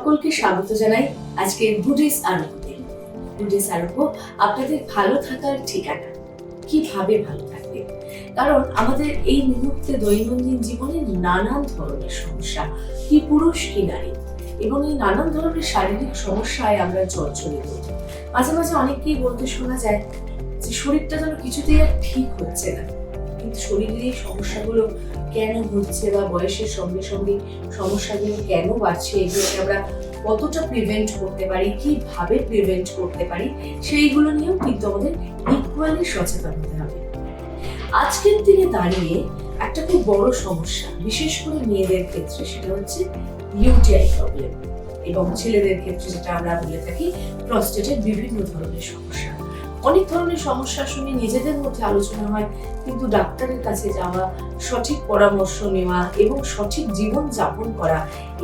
সকলকে স্বাগত জানাই আজকে গুডেস আরোগ্যতে। গুডেস আরোগ্য আপনাদের ভালো থাকার ঠিকানা। কিভাবে ভালো থাকবে, কারণ আমাদের এই মুহূর্তে দৈনন্দিন জীবনে নানান ধরনের সমস্যা, কি পুরুষ কি নারী, এবং এই নানান ধরনের শারীরিক সমস্যায় আমরা জর্জরিত। মাঝে মাঝে অনেককেই বলতে শোনা যায় যে শরীরটা যেন কিছুতেই আর ঠিক হচ্ছে না, কিন্তু শরীরের এই সমস্যাগুলো কেন হচ্ছে বা বয়সের সঙ্গে সঙ্গে সমস্যাগুলো কেন বাড়ছে, এগুলোকে আমরা কতটা প্রিভেন্ট করতে পারি, কিভাবে প্রিভেন্ট করতে পারি, সেইগুলো নিয়েও কিন্তু আমাদের ইকুয়ালি সচেতন হতে হবে। আজকের দিনে দাঁড়িয়ে একটা খুব বড় সমস্যা, বিশেষ করে মেয়েদের ক্ষেত্রে, সেটা হচ্ছে ইউটিআই প্রবলেম, এবং ছেলেদের ক্ষেত্রে যেটা আমরা বলে থাকি প্রস্টেটের বিভিন্ন ধরনের সমস্যা। অনেক ধরনের সমস্যার সঙ্গে নিজেদের মধ্যে আলোচনা হয়, কিন্তু ডাক্তারের কাছে যাওয়া, সঠিক পরামর্শ নেওয়া এবং সঠিক জীবন যাপন করা,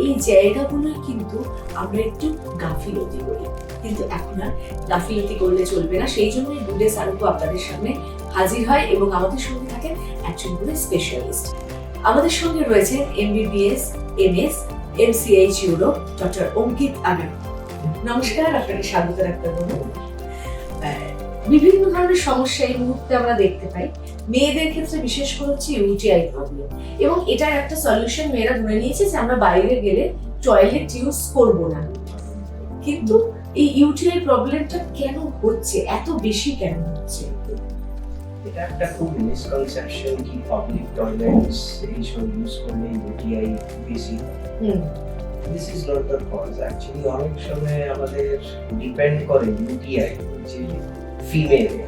এই জায়গাগুলোই কিন্তু আমরা একটু গাফিলতি করি। কিন্তু এখন আর গাফিলতি করলে চলবে না, সেই জন্যই গুডেস আরোগ্য আপনাদের সামনে হাজির হয় এবং আমাদের সঙ্গে থাকেন একজন করে স্পেশালিস্ট। আমাদের সঙ্গে রয়েছে MBBS, MS, MCH uro doctor Ankit Agarwal. নমস্কার, আপনাকে স্বাগত রাখতে বলবো। বিভিন্ন ধরনের সমস্যা এই মুহূর্তে আমরা দেখতে পাই, মেয়েদের ক্ষেত্রে বিশেষ করে হচ্ছে ইউটিআই প্রবলেম, এবং এটার একটা সলিউশন মেয়েরা ধরে নিয়েছে যে আমরা বাইরে গেলে টয়লেট ইউজ করব না। কিন্তু এই ইউটিআই প্রবলেমটা কেন হচ্ছে, এত বেশি কেন হচ্ছে? এটা একটা খুব মিসকনসেপশন কি পাবলিক টয়লেটস এইসব ইউজ করলে ইউটিআই বেশি। This is not the cause. Actually অনেক সময় আমাদের ডিপেন্ড করে ইউটিআই যে ফিমেলে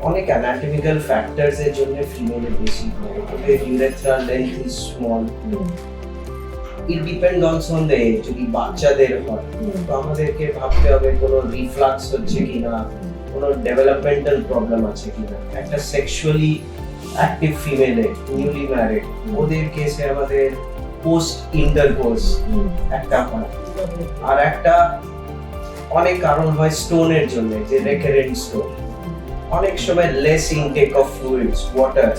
অনেক অ্যানাটমিক্যাল ফ্যাক্টরস এর জন্য ফিমেলে বেশি হয়। ওদের urethral length is small. It depend also on the age. যদি বাচ্চাদের হয় তো আমাদেরকে ভাবতে হবে কোনো রিফ্লাক্স হচ্ছে কিনা, কোনো ডেভেলপমেন্টাল প্রবলেম আছে কিনা। একটা সেক্সুয়ালি অ্যাক্টিভ ফিমেলে, নিউলি ম্যারিড, ওদের কেসে আমাদের পোস্ট ইন্টারকোর্স একটা হয়, আর একটা অনেক কারণ হয় স্টোনের জন্য, যে রেকারেন্ট স্টোন। অনেক সময় less intake of fluids, water,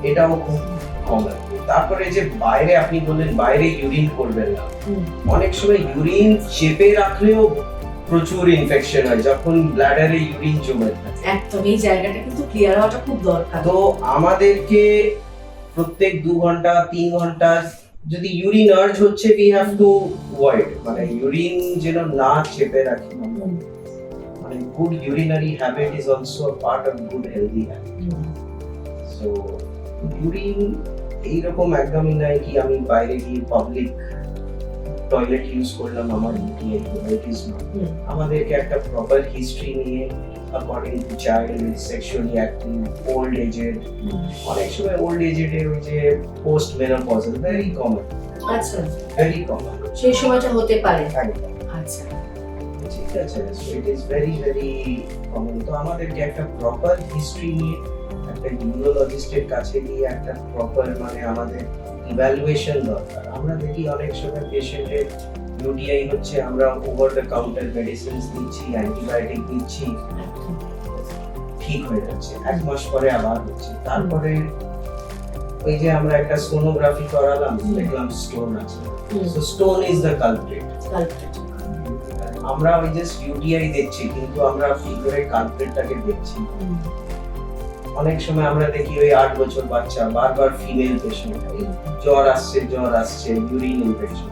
এটাও খুব কমন। তারপরে যে বাইরে আপনি বললেন বাইরে ইউরিন করবেন না, অনেক সময় ইউরিন চেপে রাখলেও প্রচুর ইনফেকশন হয় যখন ব্লাডারে ইউরিন জমে থাকে। একদম এই জায়গাটা কিন্তু ক্লিয়ার হওয়াটা খুব দরকার। তো আমাদেরকে প্রত্যেক 2 ঘন্টা 3 ঘন্টা যদি ইউরিন আর্জ হচ্ছে, we have to avoid, মানে ইউরিন যেন না চেপে রাখি। মানে good urinary habit is also a part of good healthy habit. So urine এইরকম একদমই নাই কি আমি বাইরে গিয়ে পাবলিক টয়লেট ইউজ করলাম আমার ইউটিআই হলো, ইট ইজ নট। আমাদেরকে একটা প্রপার হিস্ট্রি নিয়ে, according to child, sexually active, old aged, অনেক সময় ওল্ড এজেডে ওই যে পোস্ট মেনোপজাল, ভেরি কমন। আচ্ছা, ভেরি কমন সেই সময়টা হতে পারে। একদম। আচ্ছা, ঠিক আছে, so it is very very common. তো আমাদেরকে একটা প্রপার হিস্ট্রি নিয়ে একটা ইউরোলজিস্টের কাছে গিয়ে একটা প্রপার মানে আমাদের ইভ্যালুয়েশন দরকার। আমরা দেখি অনেক সময় পেশেন্টের ইউটিআই হচ্ছে, আমরা ওভার দ্য কাউন্টার মেডিসিনস দিচ্ছি, অ্যান্টিবায়োটিক দিচ্ছি, ঠিক হয়ে যাচ্ছে, 1 মাস পরে আবার হচ্ছে। তারপরে ওই যে আমরা একটা সোনোগ্রাফি করালাম, দেখলাম স্টোন আছে। So stone is the culprit. আমরা ওই জাস্ট ইউটিআই দেখছি, কিন্তু আমরা কি করে কালপ্রিটটাকে দেখছি। অনেক সময় আমরা দেখি ওই 8 বছর বাচ্চা, বারবার ফিমেল পেশেন্ট, জ্বর আসছে, ইউরিন ইনফেকশন,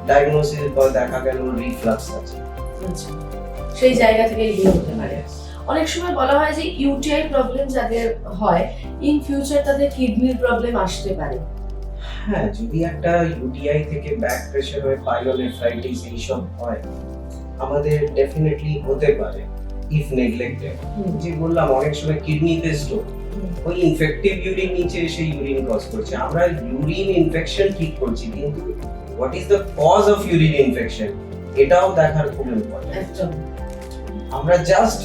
ডায়াগনোসিসের পর দেখা গেল রিফ্লাক্স আছে। সেই জায়গা থেকে এগুলো হতে পারে। অনেক সময় বলা হয় যে ইউটিআই প্রবলেম যাদের হয়, ইন ফিউচার তাদের কিডনির প্রবলেম আসতে পারে। হ্যাঁ, যদি একটা ইউটিআই থেকে ব্যাক প্রেশার হয়, পাইলোনেফ্রাইটিস এইসব হয়, আমাদের ডেফিনেটলি হতে পারে ইফ নেগলেক্টেড। যে বললাম অনেক সময় কিডনিতে স্টোন, ওই ইনফেক্টিভ ইউরিন নিচে এসে ইউরিন কজ করছে। আমরা ইউরিন ইনফেকশন ঠিক করছি, কিন্তু what is the cause of urine infection এটাও দেখার খুব ইম্পর্টেন্ট। আমরা জাস্ট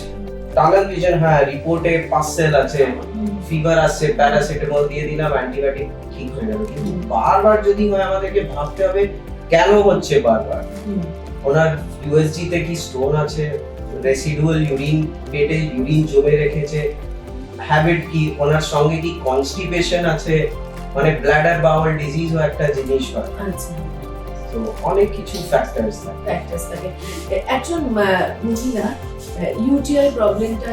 টানেল ভিশন, হ্যাঁ রিপোর্টে পাসেল আছে, ফিভার আসছে, প্যারাসিটামল দিয়ে দিলাম, অ্যান্টিবায়োটিক, ঠিক হয়ে গেল। কিন্তু বারবার যদি হয় আমাদেরকে ভাবতে হবে কেন হচ্ছে বারবার। ওনার ইউএসজি তে কি স্টোন আছে, রেসিডুয়াল ইউরিন, পেটে ইউরিন জমে রেখেছে, হ্যাবিট কি, ওনার সঙ্গে কি কনস্টিপেশন আছে, মানে ব্ল্যাডার বাউল ডিজিজও একটা জিনিস হয়। তো অনেক কিছু ফ্যাক্টরস থাকে। একজন মহিলা ইউটিআই প্রবলেমটা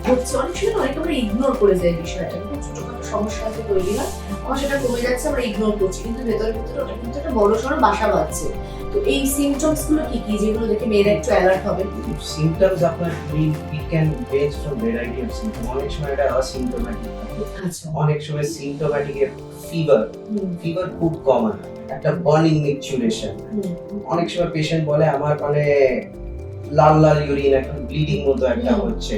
হচ্ছে, অনেক সময় অনেক আমরা ইগনোর করে যাই বিষয়টা, খুব ছোটখাটো সমস্যা হয়তো তৈরি হয়, আমার সেটা কমে যাচ্ছে, আমরা ইগনোর করছি, কিন্তু ভেতরে ভেতরে ওটা কিন্তু একটা বড় সড়ো বাসা বাঁধছে। তো এই সিমটমস গুলো কি কি, যেগুলো দেখে মেয়েরা একটু অ্যালার্ট হবে? সিমটমস আপনার it can range from variety of symptom. অনেক সময় এটা অসিমটোম্যাটিক থাকে, অনেক সময় সিমটোম্যাটিক এর ফিভার খুব কমন, একটা বার্নিং মিকচুরেশন। অনেক সময় পেশেন্ট বলে আমার মানে লাল লাল ইউরিন, একটা ব্লিডিং মতো একটা হচ্ছে।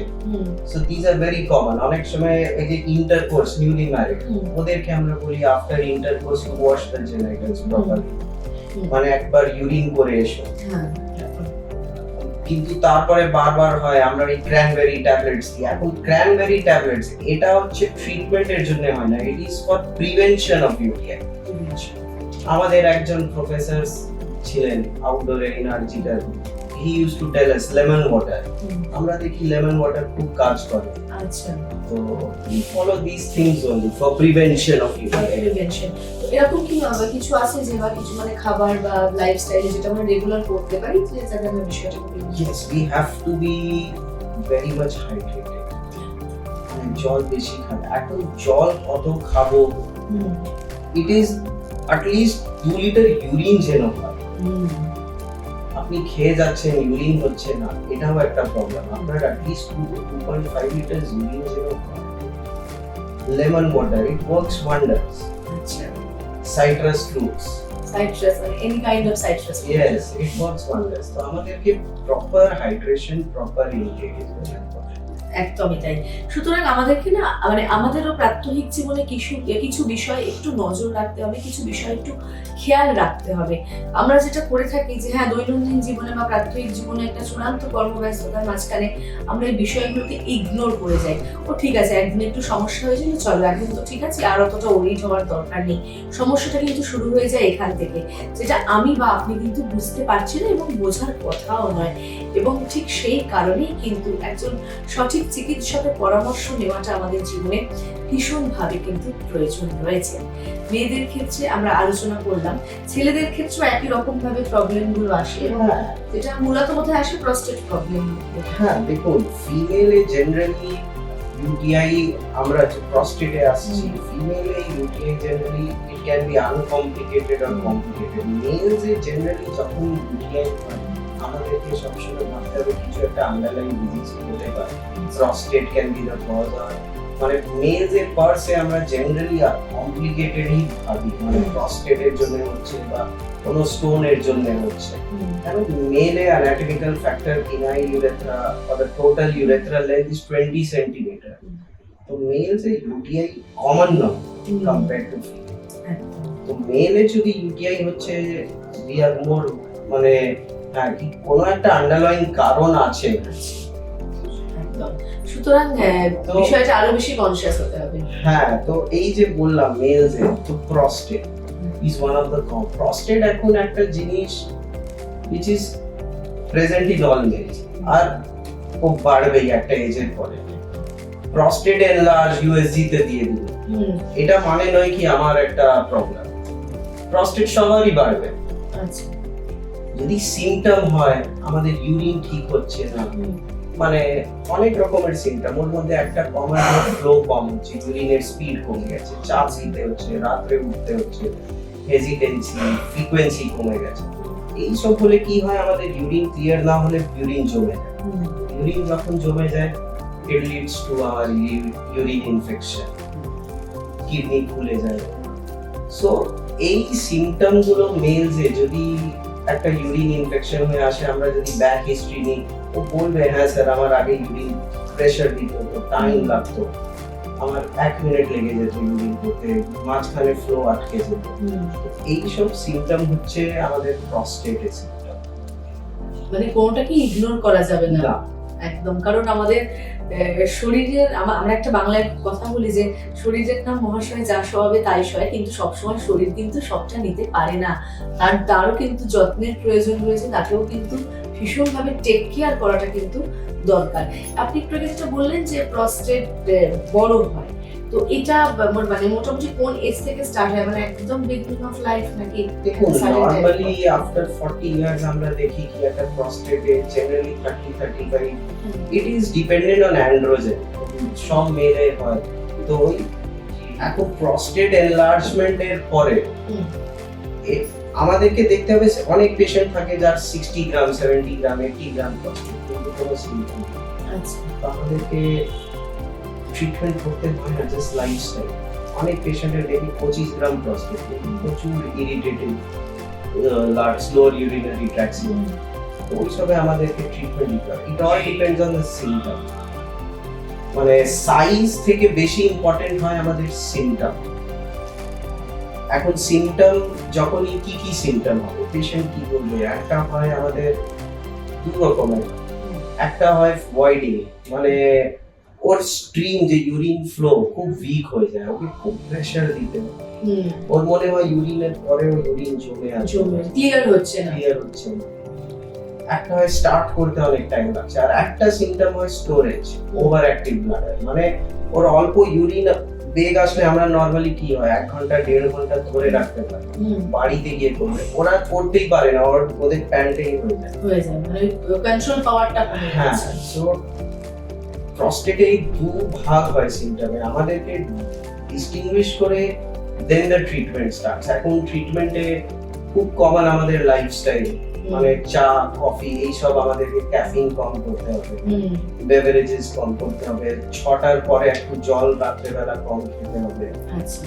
So this are very common. অনেক সময় এই যে ইন্টারকোর্স, নিউলি ম্যারিড, ওদেরকে আমরা বলি after intercourse you wash the genitals properly, মানে একবার ইউরিন করে এসো। কিন্তু তারপরে বারবার হয় আমরা এই ক্র্যানবেরি ট্যাবলেটস দিই। এখন ক্র্যানবেরি ট্যাবলেটস এটা হচ্ছে ট্রিটমেন্টের জন্য হয় না, it is for prevention of UTI. আমাদের একজন প্রফেসর ছিলেন outdoor এনার্জিটার, he used to tell us lemon water, আমরা দেখি লেমন ওয়াটার খুব কাজ করে। আচ্ছা, তো we follow these things only for prevention of UTI. তো এরকম কি হবে কিছু আছে যে বা কিছু মানে খাবার বা লাইফস্টাইলে যেটা আমরা রেগুলার করতে পারি যে যাতে আমরা বিষয়টা করি? Yes, we have to be very much hydrated. জল বেশি খাবে। এখন জল কত খাবো, it is at least 2 litre urine যেন হয়। আপনি খেয়ে যাচ্ছেন ইউরিন হচ্ছে না, এটাও একটা প্রবলেম। আপনার অ্যাটলিস্ট 2.5 লিটার ইউরিন যেন হয়। Lemon water, it works wonders. আচ্ছা, citrus fruits, any kind of citrus, yes, it works wonders. তো আমাদেরকে proper hydration, proper intake is very important. একদমই তাই। সুতরাং আমাদেরকে না মানে আমাদেরও প্রাত্যহিক জীবনে কিছু বিষয় একটু নজর রাখতে হবে, কিছু বিষয় একটু খেয়াল রাখতে হবে। আমরা যেটা করে থাকি যে হ্যাঁ, দৈনন্দিন জীবনে বা প্রাত্যহিক জীবনে একটা চূড়ান্ত কর্মব্যস্ততার মাঝখানে আমরা এই বিষয়গুলোকে ইগনোর করে যাই। ও ঠিক আছে, একদিন একটু সমস্যা হয়েছিল, চলো একদিন তো ঠিক আছে, আর অতটা ওরিড হওয়ার দরকার নেই। সমস্যাটা কিন্তু শুরু হয়ে যায় এখান থেকে, যেটা আমি বা আপনি কিন্তু বুঝতে পারছি না এবং বোঝার কথাও নয়। এবং ঠিক সেই কারণেই কিন্তু একজন সঠিক চিকিৎসকের পরামর্শ নেওয়াটা আমাদের জীবনে ভীষণভাবে কিন্তু প্রয়োজন রয়েছে। মেয়েদের ক্ষেত্রে আমরা আলোচনা করলাম, ছেলেদের ক্ষেত্রেও একই রকম ভাবে প্রবলেমগুলো আসে, এবং যেটা মূলত কোথায় আসে, প্রস্টেট প্রবলেম। হ্যাঁ, দেখুন ফিমেলে জেনারেলি ইউটিআই, আমরা যে প্রস্টেটে আসছি, ফিমেলে UTI generally it can be uncomplicated or complicated. মেলসে জেনারেলি যখন ইউটিআই হয় আমাদেরকে সবসময় ভাবতে হবে কিছু একটা আন্ডারলাইন ডিজিজ হতে পারে। Prostate can be the cause, আর মানে মেলসের পার্সে আমরা জেনারেলি কমপ্লিকেটেডই ভাবি, মানে প্রস্টেটের জন্য হচ্ছে বা কোনো স্টোনের জন্য হচ্ছে। কারণ মেলে অ্যানাটমিক্যাল ফ্যাক্টর ইনাইল urethra or the total urethral length is 20 centimeter. তো মেলসে ইউটিআই কমন নয় কম্পেয়ার্ড টু ফিমেল। তো মেলে যদি ইউটিআই হচ্ছে we are more মানে কি কোনো একটা আন্ডারলাইন কারণ আছে। সুতরাং বিষয়টা আরো বেশি কনসিয়াস হতে হবে। হ্যাঁ, তো এই যে বললাম মেলস এ তো prostate is one of the prostate এখন একটা জিনিস which is present in all males, আর ও বাড়বেই একটা এজের পরে। প্রস্টেট এনলার্জ ইউএসজি তে দিয়ে দিল, এটা মানে নয় কি আমার একটা প্রবলেম। প্রস্টেট সবারই বাড়বে। আচ্ছা, যদি সিমটম হয় আমাদের ইউরিন ঠিক হচ্ছে না, মানে অনেক রকমের সিমটম, ওর মধ্যে একটা কমন ফ্লো কম হচ্ছে, ইউরিনের স্পিড কমে গেছে, চাপ দিতে হচ্ছে, রাত্রে উঠতে হচ্ছে, হেজিটেন্সি, ফ্রিকোয়েন্সি কমে গেছে। এই সব হলে কি হয়, আমাদের ইউরিন ক্লিয়ার না হলে ইউরিন জমে যায়। ইউরিন যখন জমে যায় it leads to our urine infection, kidney ফুলে যায়। সো এই সিমটম গুলো মেলসে যদি একটা ইউরিন ইনফেকশন হয়ে আসে, আমরা যদি ব্যাক হিস্ট্রি নিই, ও বলবে হ্যাঁ স্যার আমার আগে ইউরিন প্রেশার দিত, টাইম লাগতো, আমার 1 মিনিট লেগে যেত ইউরিন করতে, মাঝখানে ফ্লো আটকে যেত। এইসব সিমটম হচ্ছে আমাদের প্রস্টেটের সিমটম, মানে কোনটাকে ইগনোর করা যাবে না একদম। কারণ আমাদের শরীরের, আমরা একটা বাংলায় কথা বলি যে শরীরের নাম মহাশয়, যা স্বভাবে তাই সয়, কিন্তু সবসময় শরীর কিন্তু সবটা নিতে পারে না, তারও কিন্তু যত্নের প্রয়োজন রয়েছে, তাকেও কিন্তু ভীষণভাবে টেক কেয়ার করাটা কিন্তু দরকার। আপনি একটু আগে যেটা বললেন যে প্রস্টেট বড় হয়, তো এটা মানে মোটামুটি কোন এজ থেকে স্টার্ট হয়, মানে একদম বিগিনিং অফ লাইফ নাকি? দেখুন নরমালি আফটার 40 ইয়ার্স আমরা দেখি কি একটা প্রস্টেটে generally 30-35 it is dependent on androgen, সব মেয়েদের হয়। তো ওই এখন প্রস্টেট এনলার্জমেন্টের পরে আমাদেরকে দেখতে হবে, অনেক পেশেন্ট থাকে যার 60 গ্রাম 70 গ্রাম 80 গ্রাম প্রস্টেট কিন্তু কোনো সিমটম নেই। আচ্ছা, তো আমাদেরকে ট্রিটমেন্ট করতে হয় না, জাস্ট লাইফস্টাইল। অনেক পেশেন্টের দেখি 25 গ্রাম প্রস্টেট, প্রচুর ইরিটেটিং স্লোর ইউরিনারি ট্র্যাক্ট, তো ওইসবে আমাদেরকে ট্রিটমেন্ট দিতে হয়। It all depends on the symptom, মানে সাইজ থেকে বেশি ইম্পর্টেন্ট হয় আমাদের সিমটম। এখন সিমটম যখনই কি সিমটম হবে, পেশেন্ট কি বলবে, একটা হয় আমাদের দু রকমের, একটা হয় ভয়েডিং, মানে ওর স্ট্রিম যে ইউরিন ফ্লো খুব উইক হয়ে যায়, ওকে খুব প্রেসার দিতে হয়, ওর মনে হয় ইউরিনের পরে ইউরিন জমে আছে, ক্লিয়ার হচ্ছে না। একটা হয় স্টার্ট করতে অনেক টাইম লাগছে, আর একটা সিমটম হয় স্টোরেজ, ওভার অ্যাক্টিভ ব্লাডার, মানে ওর অল্প ইউরিন বেগ আসলে আমরা নরমালি কি হয় 1 ঘন্টা 1.5 ঘন্টা ধরে রাখতে পারি, বাড়িতে গিয়ে করবে ওরা করতেই পারে না, ওদের প্যান্টেই হয়ে যায়, মানে কন্ট্রোল পাওয়ারটা কমে যায়। হ্যাঁ, সো প্রস্টেটে দু ভাগ হয় সিমটমে, আমাদেরকে ডিস্টিংগুইশ করে দেন দ্য ট্রিটমেন্ট স্টার্টস। এখন ট্রিটমেন্টে খুব কমন আমাদের লাইফস্টাইল, মানে চা কফি এইসব আমাদেরকে ক্যাফিন কম করতে হবে, বেভারেজেস কম করতে হবে, 6টার পরে একটু জল রাত্রেবেলা কম খেতে হবে। আচ্ছা,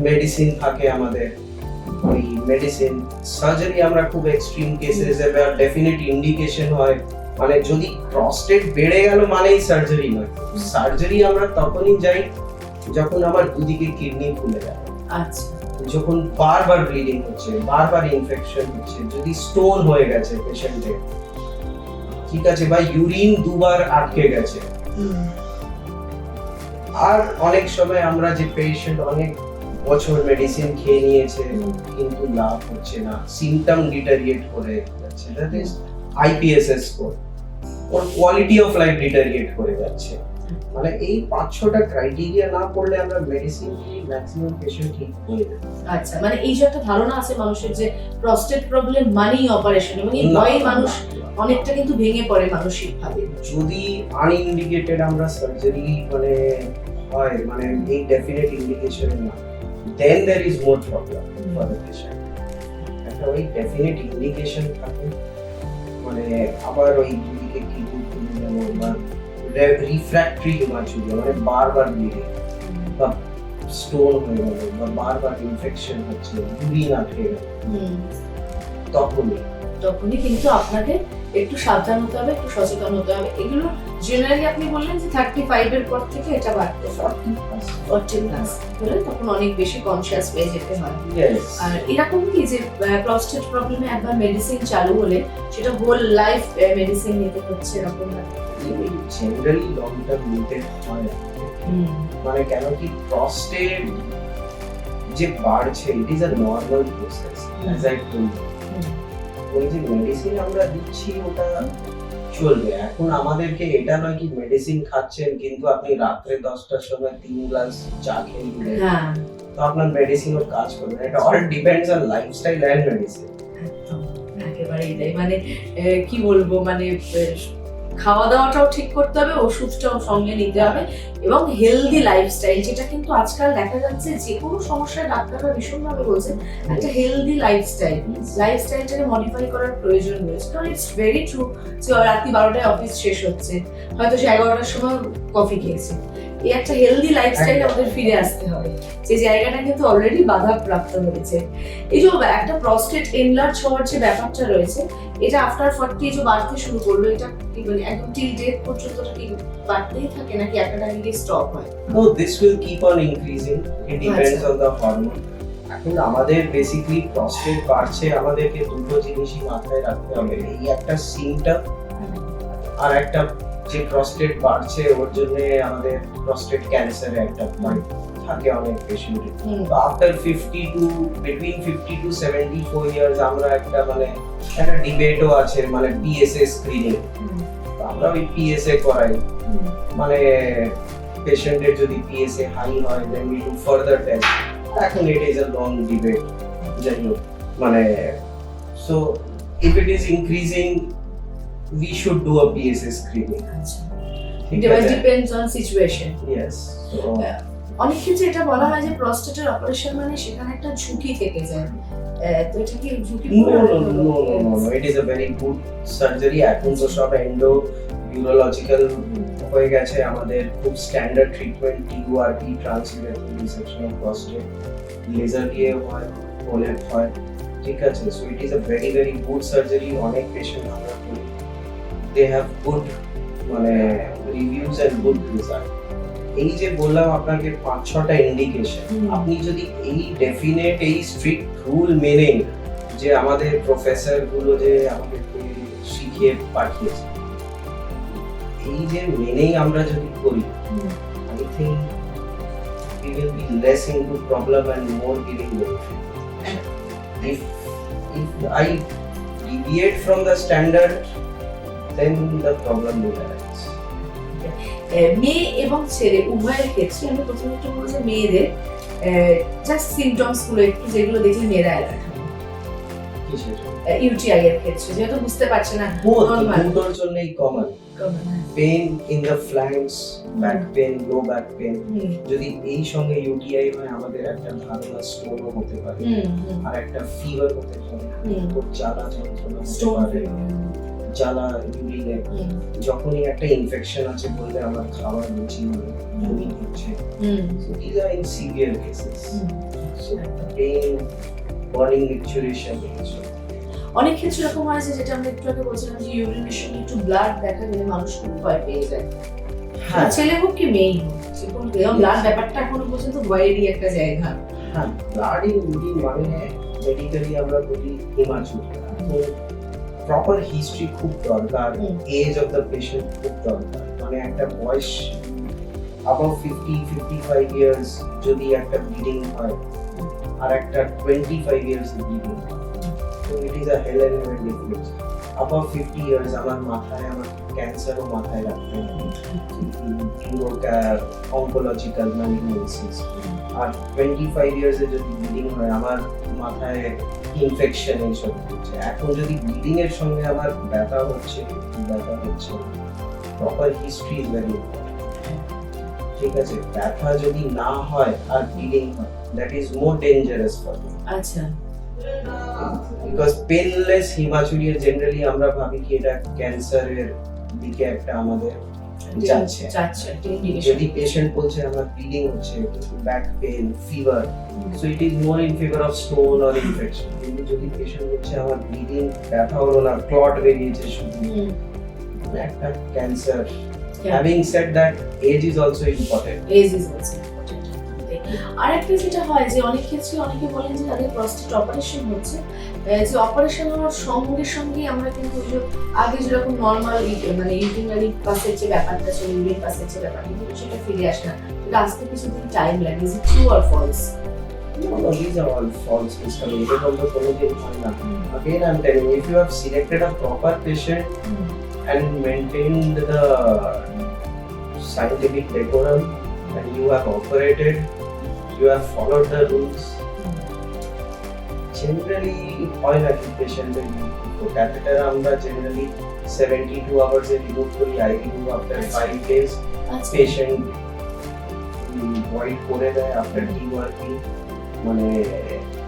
মেডিসিন থাকে আমাদের, ওই মেডিসিন। সার্জারি আমরা খুব এক্সট্রিম কেসেস এবার ডেফিনিট ইন্ডিকেশন হয়, মানে যদি প্রস্টেট বেড়ে গেল মানেই সার্জারি নয়, সার্জারি আমরা তখনই যাই যখন আমার দুদিকে কিডনি ফুলে গেল, আচ্ছা, যখন বারবার ব্লিডিং হচ্ছে, বারবার ইনফেকশন হচ্ছে, যদি স্টোন হয়ে গেছে পেশেন্টের, ঠিক আছে, বা ইউরিন দুবার আটকে গেছে। আর অনেক সময় আমরা যে পেশেন্ট অনেক বছর মেডিসিন খেয়ে নিয়েছে কিন্তু লাভ হচ্ছে না, সিমটম ডিটারিয়েট করে যাচ্ছে, that is IPSS score, or quality of life deteriorate করে যাচ্ছে। মানে এই 5-6টা ক্রাইটেরিয়া না পড়লে আমরা মেডিসিন দিয়ে ম্যাক্সিমাম পেশেন্ট ঠিক হয়ে যায়। আচ্ছা, মানে এই যে একটা ধারণা আছে মানুষের যে প্রস্টেট প্রবলেম মানেই অপারেশন, এবং এই ভয়ে মানুষ অনেকটা কিন্তু ভেঙে পড়ে মানসিক ভাবে। যদি আনইন্ডিকেটেড আমরা সার্জারি মানে হয়, মানে এই ডেফিনেট ইন্ডিকেশন না, then there is more problem for the patient. একটা ওই ডেফিনেট ইন্ডিকেশন থাকে, মানে আবার ওই দুদিকে কিডনি ফুলে যাওয়া বা রিফ্র্যাক্টরি হিমাচুরিয়া, মানে বারবার ব্লিডিং বা স্টোন হয়ে গেল বা বারবার ইনফেকশন হচ্ছে, ইউরিন আটকে গেল, তখনই কিন্তু আপনাকে একটু সাবধান হতে হবে, একটু সচেতন হতে হবে। এগুলো জেনারেলি আপনি বললেন যে 35 এর পর থেকে এটা বাড়তে 40 প্লাস হলে তখন অনেক বেশি কনসিয়াস হয়ে যেতে হয়। আর এরকম কি যে প্রস্টেট প্রবলেমে একবার মেডিসিন চালু হলে সেটা হোল লাইফ মেডিসিন নিতে হচ্ছে, এরকম জেনারেলি লং টার্ম নিতে হয়, মানে কেন কি প্রস্টেট যে বাড়ছে, ইট is a normal process, as I told. ওই যে মেডিসিন আমরা দিচ্ছি ওটা চলবে। এখন আমাদেরকে এটা নয় কি মেডিসিন খাচ্ছেন কিন্তু আপনি রাত্রে 10টার সময় 3 গ্লাস চা খেয়ে নিলেন, তো আপনার মেডিসিন ওর কাজ করবে না। এটা all depends on lifestyle and medicine. একেবারেই তাই, মানে কি বলবো, মানে খাওয়া দাওয়াটাও ঠিক করতে হবে, ওষুধটাও সঙ্গে নিতে হবে, এবং হেলদি লাইফস্টাইল, যেটা কিন্তু আজকাল দেখা যাচ্ছে যে কোনো সমস্যায় ডাক্তাররা ভীষণভাবে বলছেন একটা হেলদি লাইফস্টাইলটাকে মডিফাই করার প্রয়োজন রয়েছে। কারণ ইটস ভেরি ট্রু যে রাত্রি 12টায় অফিস শেষ হচ্ছে, হয়তো সে 11টার সময় কফি খেয়েছে, এই একটা হেলদি লাইফস্টাইল আমাদের ফিরে আসতে হবে, যে জায়গাটা কিন্তু অলরেডি বাধাপ্রাপ্ত হয়েছে। এই যে একটা প্রস্টেট এনলার্জ হওয়ার যে ব্যাপারটা রয়েছে, এটা আফটার 40 যে বাড়তে শুরু করলো, এটা কি মানে একদম টিল ডেথ পর্যন্ত কি বাড়তেই থাকে নাকি একটা টাইমে গিয়ে স্টপ হয়? No, this will keep on increasing. It depends on the hormone. এখন আমাদের বেসিক্যালি প্রস্টেট বাড়ছে, আমাদেরকে দুটো জিনিসই মাথায় রাখতে হবে, এই একটা সিমটম আর একটা যে প্রস্টেট বাড়ছে ওর জন্য আমাদের প্রস্টেট ক্যান্সারের একটা পয়েন্ট থাকে অনেক পেশেন্টের। তো after 50 to between 50 to 74 years আমরা একটা মানে একটা ডিবেটও আছে, মানে পিএসএ স্ক্রিনিং, আমরা ওই পিএসএ করাই, মানে পেশেন্টের যদি পিএসএ হাই হয় then we do further test. এখন it is a long debate, যাই হোক মানে so if it is increasing we should do a PSA screening. It depends on situation. Yes. So, অনেক ক্ষেত্রে এটা বলা হয় যে প্রস্টেটের অপারেশন মানে সেখানে একটা ঝুঁকি থেকে যায়, তো এটা কি ঝুঁকি? No, it is a very good surgery. এখন তো সব এন্ডো ইউরোলজিক্যাল হয়ে গেছে, আমাদের খুব standard treatment TURP transurethral dissection of prostate laser দিয়ে হয়, হোলে হয়, ঠিক আছে। So it is a very very good surgery. অনেক পেশেন্ট আমরা করি, দে হ্যাভ গুড মানে রিভিউজ এন্ড গুড রেজাল্ট। এই যে বললাম আপনাকে 5-6টা ইন্ডিকেশন, আপনি যদি এই ডেফিনেট এই স্ট্রিক্ট রুল মেনে যে আমাদের প্রফেসর গুলো যে আমাদেরকে শিখিয়ে পাঠিয়েছে, এই যে মেনেই আমরা যদি করি, I think we will be less into problem and more giving benefit. If I deviate from the standard, then the problem will arise. মেয়ে এবং ছেলে উভয়ের ক্ষেত্রে আমি প্রথমে একটু বলবো যে মেয়েদের জাস্ট সিমটমস গুলো একটু যেগুলো দেখলে মেয়েরা অ্যালার্ট হয় ইউটিআই এর ক্ষেত্রে, যেহেতু বুঝতে পারছে না দুটোর জন্যই common pain in the flanks, back pain, low back pain. যদি এই সঙ্গে ইউটিআই হয় আমাদের একটা ধারণা স্টোনও হতে পারে, আর একটা ফিভার হতে পারে, খুব জ্বালা যন্ত্রণা হতে পারে, জ্বালা ইউরিনে। যখনই একটা ইনফেকশন আছে বললে আমার খাবার রুচি নেই, বমি হচ্ছে, so this are in severe cases. So pain, burning micturition. অনেক ক্ষেত্রে এরকম হয় যে যেটা আমরা একটু আগে বলছিলাম যে ইউরিনেশন একটু ব্লাড দেখা গেলে মানুষ খুব ভয় পেয়ে যায়, ছেলে হোক কি মেয়ে হোক, ব্লাড ব্যাপারটা এখনো পর্যন্ত ভয়েরই একটা জায়গা। হ্যাঁ, ব্লাড ইন ইউরিন মানে মেডিকেলি আমরা বলি হিমাচুর। প্রপার হিস্ট্রি খুব দরকার, এজ অফ দ্য পেশেন্ট খুব দরকার। মানে একটা বয়স above 50-55 ইয়ার্স যদি একটা ব্লিডিং হয় আর একটা 25 ইয়ার্স ব্লিডিং হয়, তো it is a hell and heaven difference. above 50 years আমার মাথায় আমার ক্যান্সারও মাথায় রাখতে হবে, অনকোলজিক্যাল ম্যালিগনেন্সিস। আর 25 ইয়ার্সে যদি ব্লিডিং হয় আমার মাথায় ইনফেকশন এইসব হচ্ছে। এখন যদি ব্লিডিং এর সঙ্গে আমার ব্যথা হচ্ছে, proper history is very important, ঠিক আছে। ব্যথা যদি না হয় আর ব্লিডিং হয়, that is more dangerous for me. আচ্ছা, বিকজ পেনলেস হিমাচুরিয়া জেনারেলি আমরা ভাবি কি এটা ক্যান্সারের দিকে একটা আমাদের যাচ্ছে। যদি পেশেন্ট বলছে আমার ব্লিডিং হচ্ছে, back pain, fever, so it is more in favour of stone or infection. কিন্তু যদি পেশেন্ট বলছে আমার ব্লিডিং, ব্যথা হলো না, ক্লট বেরিয়েছে শুধু, একটা cancer. Having said that, age is also important. আরেকটা যেটা হয় যে অনেক ক্ষেত্রে অনেকে বলেন যে তাদের প্রস্টেট অপারেশন হচ্ছে, যে অপারেশন হওয়ার সঙ্গে সঙ্গে আমরা কিন্তু আগে যেরকম নর্মাল মানে ইউরিনারি পাসের যে ব্যাপারটা ছিল, ইউরিন পাসের যে ব্যাপারটা, কিন্তু সেটা ফিরে আসে না, এটা আসতে কিছুদিন টাইম লাগে। Is it true or false? No, these are all false, Mr. It also কোনো হয় না। Again, I'm telling you, if you have selected a proper patient and maintained the scientific decorum and you have operated, you have followed the rules, generally হয় না কি পেশেন্টের catheter আমরা generally 72 আওয়ার্সে remove করি, I remove after 5 days, patient white করে দেয় after TURP, মানে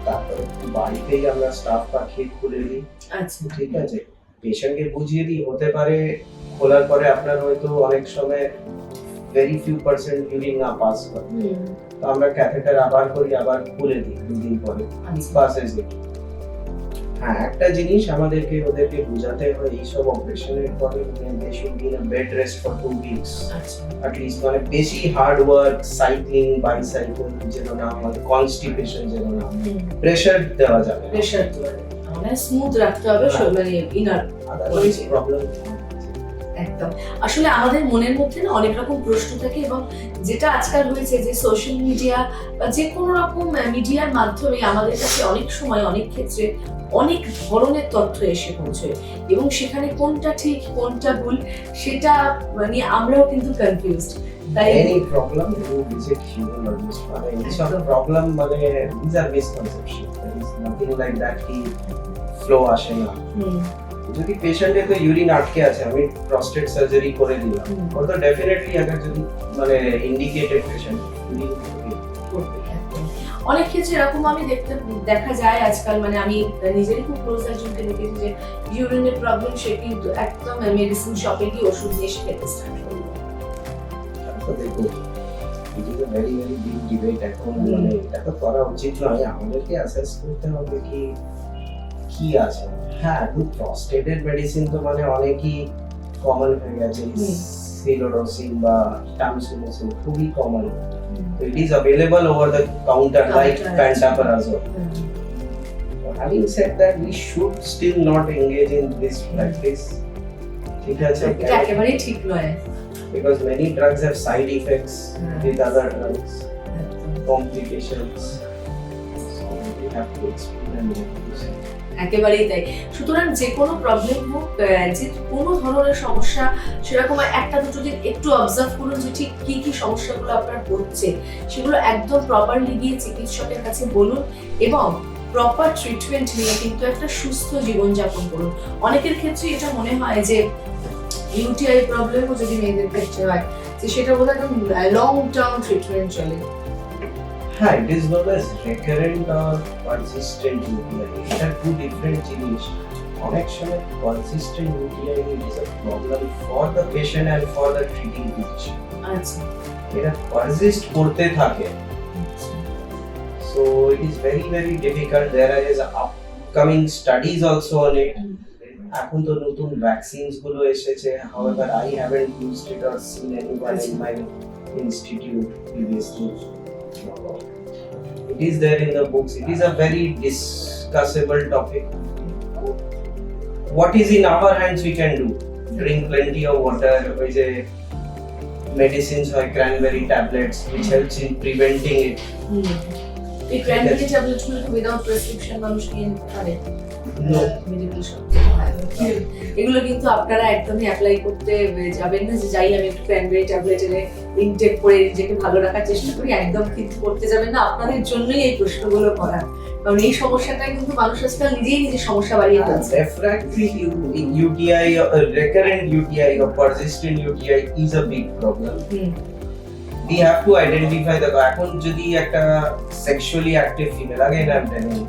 তারপর বাড়িতেই আমরা স্টাফ পাঠিয়ে খুলে দিই। আচ্ছা, ঠিক আছে, পেশেন্টকে বুঝিয়ে দিই, হতে পারে খোলার পরে আপনার হয়তো অনেক সময় ভেরি ফিউ পার্সেন্ট ইউরিন না পাস করে, তো আমরা ক্যাথেটার আবার করি, আবার খুলে দিই 2 দিন পরে, পাসেজ ইট। হ্যাঁ, একটা জিনিস আমাদেরকে ওদেরকে বোঝাতে হয়, এইসব অপারেশনের পরে they should be in a bed rest for 2 weeks at least. মানে বেশি হার্ড ওয়ার্ক, সাইক্লিং, বাইসাইকেল যেন না হয়, কনস্টিপেশন যেন না হয়, প্রেসার দেওয়া যাবে, প্রেসার দেওয়া যাবে, মানে স্মুথ রাখতে হবে, মানে ইনার আদারওয়াইজ প্রবলেম। একদম একদম। আসলে আমাদের মনের মধ্যে না অনেক রকম প্রশ্ন থাকে, এবং যেটা আজকাল হয়েছে যে সোশ্যাল মিডিয়া বা যে কোনো রকম মিডিয়ার মাধ্যমে আমাদের কাছে অনেক সময় অনেক ক্ষেত্রে অনেক ধরনের তথ্য এসে পৌঁছয়, এবং সেখানে কোনটা ঠিক কোনটা ভুল সেটা মানে আমরাও কিন্তু কনফিউজড। তাই any problem you visit urologist মানে এইসব প্রবলেম মানে these are misconception, there is nothing like that কি ফ্লো আসে না। যদি পেশেন্টের তো ইউরিন আটকে আছে, আমি প্রস্টেট সার্জারি করে দিলাম, ও তো ডেফিনেটলি আগে যদি মানে ইন্ডিকেটেড পেশেন্ট ইউরিন করবে। অনেক ক্ষেত্রে এরকম আমি দেখা যায় আজকাল, মানে আমি নিজেরই খুব ক্লোজ একজনকে দেখেছি যে ইউরিনের প্রবলেম, সে কিন্তু একদম মেডিসিন শপে গিয়ে ওষুধ নিয়ে খেতে স্টার্ট করলো। তো দেখো it is a very very big debate এখন, মানে এটা তো করা উচিত নয়, আমাদেরকে অ্যাসেস করতে হবে কি কি আছে। হ্যাঁ, খুব প্রস্টেটেড মেডিসিন তো মানে অনেকই কমন হয়ে গেছে, সিলোডোসিন বা টামসুলোসিন খুবই common, so it is available over the counter like pantoprazole. Having said that, we should still not engage in this practice, ঠিক আছে, এটা একেবারেই ঠিক নয়, because many drugs have side effects with other drugs, complications, so we have to explain and use it. একেবারেই তাই। সুতরাং যে কোনো প্রবলেম হোক, যে কোনো ধরনের সমস্যা, সেরকম একটা দুটো দিন একটু অবজার্ভ করুন যে ঠিক কি কি সমস্যাগুলো আপনার হচ্ছে, সেগুলো একদম প্রপারলি গিয়ে চিকিৎসকের কাছে বলুন, এবং প্রপার ট্রিটমেন্ট নিয়ে কিন্তু একটা সুস্থ জীবনযাপন করুন। অনেকের ক্ষেত্রে এটা মনে হয় যে ইউটিআই প্রবলেমও যদি মেয়েদের ক্ষেত্রে হয় যে সেটা বোধহয় একদম লং টার্ম ট্রিটমেন্ট চলে। হ্যাঁ, it is known as recurrent or persistent UTI. এটা two different জিনিস। অনেক সময় persistent UTI is a problem for the patient and for the treating physician. আচ্ছা, এটা persist করতে থাকে, so it is very very difficult. There is upcoming studies also on it. এখন তো নতুন ভ্যাকসিনস গুলো এসেছে, however I haven't used it or seen anyone in my institute previously. It is there in the books. It is a very discussable topic. What is in our hands we can do? Drink plenty of water. Which medicines like cranberry tablets, which helps in preventing it. এই cranberry ট্যাবলেটগুলো without prescription মানুষ নিয়ে নিতে পারে? No. Medical shop এগুলো কিন্তু আপনারা একদমই apply করতে যাবেন না যে যাই আমি একটু ক্র্যানবেরি ট্যাবলেট এনে ইনটেক করে নিজেকে ভালো রাখার চেষ্টা করি, একদম কিন্তু করতে যাবেন না। আপনাদের জন্যই এই প্রশ্নগুলো করা, কারণ এই সমস্যাটা কিন্তু মানুষ আজকাল নিজেই নিজের সমস্যা বাড়িয়ে ফেলছে। Refractory UTI, recurrent UTI or persistent UTI is a big problem. We have to identify the এখন যদি একটা sexually active female, again I'm telling you,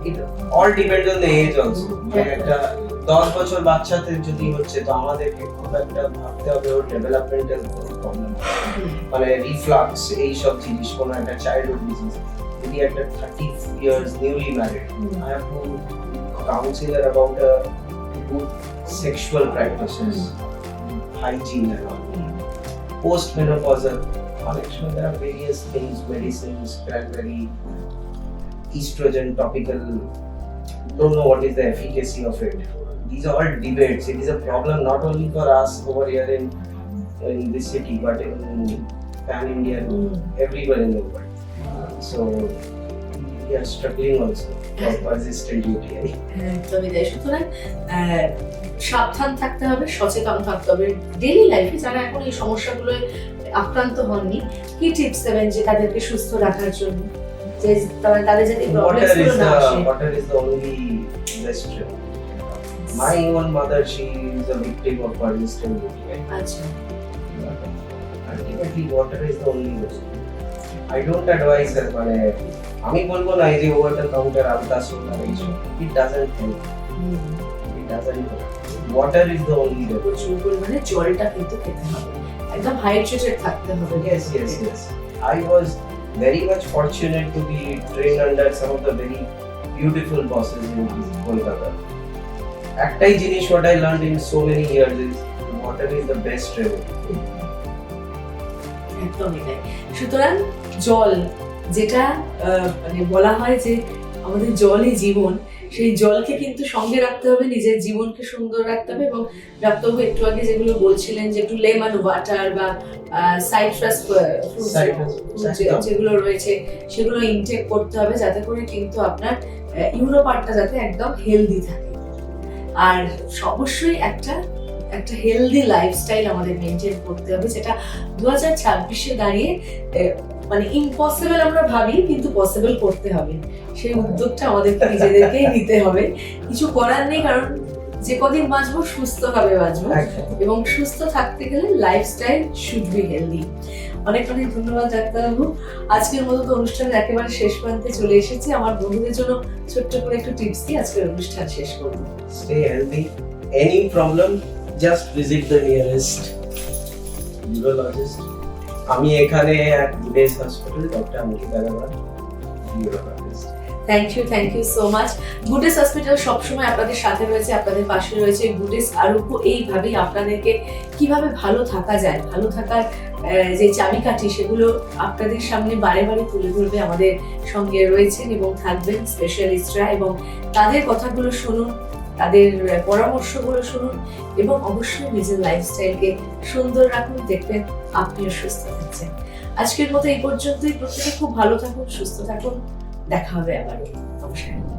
it all depends on the age also. একটা 10 বছর বাচ্চাতে যদি হচ্ছে তো আমাদেরকে খুব একটা ভাবতে হবে ওর ডেভেলপমেন্টাল প্রবলেম, মানে রিফ্লাক্স এই সব জিনিস, কোনো একটা চাইল্ডহুড ডিজিজ। যদি একটা 30 years newly married, I have to counsel her about good sexual practices, hygiene and all. Post-menopausal, connection, there are various things, medicines, cranberry, estrogen, topical, don't know what is the efficacy of it. These are all debates. It is a problem not only for us over here in this city, but in pan-India, everywhere in the world. So we are struggling also for persistent UTI. সুতরাং সাবধান থাকতে হবে, সচেতন থাকতে হবে daily লাইফে। যারা এখন এই সমস্যাগুলো আক্রান্ত হননি, কি টিপস দেবেন যে তাদেরকে সুস্থ রাখার জন্য, যে তাদের যাতে প্রবলেমগুলো না আসে? Water is the only best treatment. My own mother, she is a victim of persistent UTI. আচ্ছা, Ultimately, water is the only best. I don't advise her, মানে আমি বলবো না এই যে ওভার দ্য কাউন্টার আলট্রাসাউন্ড আর এইসব, it doesn't help. It doesn't help. Water is the only way. প্রচুর পরিমাণে জলটা কিন্তু খেতে হবে, একদম হাইড্রেটেড থাকতে হবে। Yes. I was very much fortunate to be trained under some of the very beautiful bosses in Kolkata. একটাই জিনিস what I learned in so many years is water is the best remedy. একদমই তাই। সুতরাং জল, যেটা মানে বলা হয় যে আমাদের জলই জীবন, সেই জলকে কিন্তু সঙ্গে রাখতে হবে, নিজের জীবনকে সুন্দর রাখতে হবে। এবং ডাক্তারবাবু একটু আগে যেগুলো বলছিলেন যে একটু লেমন ওয়াটার বা সাইট্রাস যেগুলো রয়েছে সেগুলো ইনটেক করতে হবে, যাতে করে কিন্তু আপনার ইউরো পার্টটা যাতে একদম হেলদি থাকে। আর অবশ্যই একটা হেলদি লাইফস্টাইল আমাদের মেনটেন করতে হবে, যেটা 2026-এ দাঁড়িয়ে মানে ইম্পসিবল আমরা ভাবি, কিন্তু পসিবল করতে হবে। সেই উদ্যোগটা আমাদেরকে নিজেদেরকেই নিতে হবে, কিছু করার নেই। কারণ যে কদিন বাঁচবো সুস্থভাবে বাঁচবো, এবং সুস্থ থাকতে গেলে লাইফস্টাইল শুড বি হেলদি। অনেক অনেক ধন্যবাদ ডাক্তারবাবু। আজকের মতো তো অনুষ্ঠানের একেবারে শেষ প্রান্তে চলে এসেছি। আমার বন্ধুদের জন্য ছোট্ট করে একটু টিপস দিয়ে আজকের অনুষ্ঠান শেষ করব। Stay healthy. Any problem, just visit the nearest urologist. আমি এখানে at Goodace Hospital, Dr Ankit Agarwal, urologist. Thank you so much. গুডেস হসপিটাল সবসময় আপনাদের সাথে রয়েছে, আপনাদের পাশে রয়েছে। গুডেস আরোগ্য এইভাবেই আপনাদেরকে কিভাবে ভালো থাকা যায়, ভালো থাকার যে চাবিকাঠি সেগুলো আপনাদের সামনে বারে বারে তুলে ধরবে। আমাদের সঙ্গে রয়েছেন এবং থাকবেন স্পেশালিস্টরা, এবং তাদের কথাগুলো শুনুন, তাদের পরামর্শগুলো শুনুন, এবং অবশ্যই নিজের লাইফস্টাইলকে সুন্দর রাখুন, দেখবেন আপনিও সুস্থ থাকছেন। আজকের মতো এই পর্যন্তই। প্রত্যেকে খুব ভালো থাকুন, সুস্থ থাকুন, দেখা হবে আবার। নমস্কার।